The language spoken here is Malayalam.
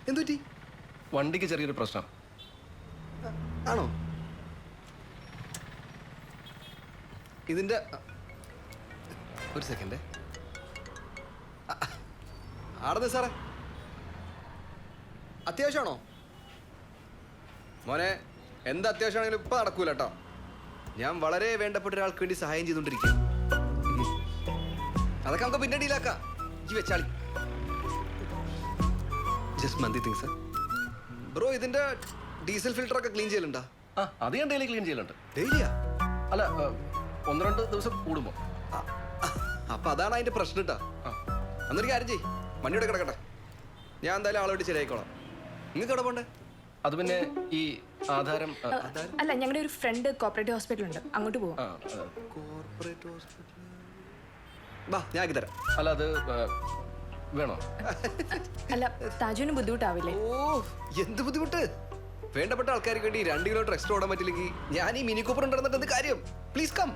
എന്തുപറ്റി? വണ്ടിക്ക് ചെറിയൊരു പ്രശ്നം. ആണോ? ഇതിന്റെ ഒരു സെക്കൻഡ്. ആടന്ന് സാറേ, അത്യാവശ്യമാണോ മോനെ? എന്താ അത്യാവശ്യമാണെങ്കിലും ഇപ്പം നടക്കൂല കേട്ടോ. ഞാൻ വളരെ വേണ്ടപ്പെട്ട ഒരാൾക്ക് വേണ്ടി സഹായം ചെയ്തുകൊണ്ടിരിക്കുക. അതൊക്കെ നമുക്ക് പിന്നെ ഡീലാക്കാം. ഈ വെച്ചാളി ജസ്റ്റ് മന്തി തിങ് സർ. ബ്രോ, ഇതിന്റെ ഡീസൽ ഫിൽറ്റർ ഒക്കെ ക്ലീൻ ചെയ്യലുണ്ടോ? അത് ഞാൻ ഡെയിലി ക്ലീൻ ചെയ്യലുണ്ട്. ഡെയിലിയാ? അല്ല, 1-2 ദിവസം കൂടുമ്പോ. അപ്പൊ അതാണ് അതിന്റെ പ്രശ്നം കേട്ടാ. അന്നൊരു കാര്യം ചെയ്യ്, വണ്ടിയോടെ കിടക്കട്ടെ, ഞാൻ എന്തായാലും ആളെ വിട്ട് ശരിയായിക്കോളാം. നിങ്ങൾക്ക് എവിടെ പോണ്ടേ? അത് പിന്നെ ഈ ആധാരം. അല്ല, ഞങ്ങളുടെ ഒരു ഫ്രണ്ട് കോപ്പറേറ്റീവ് ഹോസ്പിറ്റൽ ഉണ്ട്, അങ്ങോട്ട് പോവാം. കോർപ്പറേറ്റ് ഹോസ്പിറ്റൽ വാ, ഞാൻ ആക്കി തരാം. അല്ല, അത് വേണോ? അല്ല, താജുവിന് ബുദ്ധിമുട്ടാവില്ലേ? ഓ, എന്ത് ബുദ്ധിമുട്ട്! വേണ്ടപ്പെട്ട ആൾക്കാർക്ക് വേണ്ടി 2 കിലോമീറ്റർ എക്സ്ട്രാ ഓടാൻ പറ്റില്ലെങ്കിൽ ഞാൻ ഈ മിനി കൂപ്പർ ഉണ്ടെന്നിട്ട് എന്ത് കാര്യം? Please come.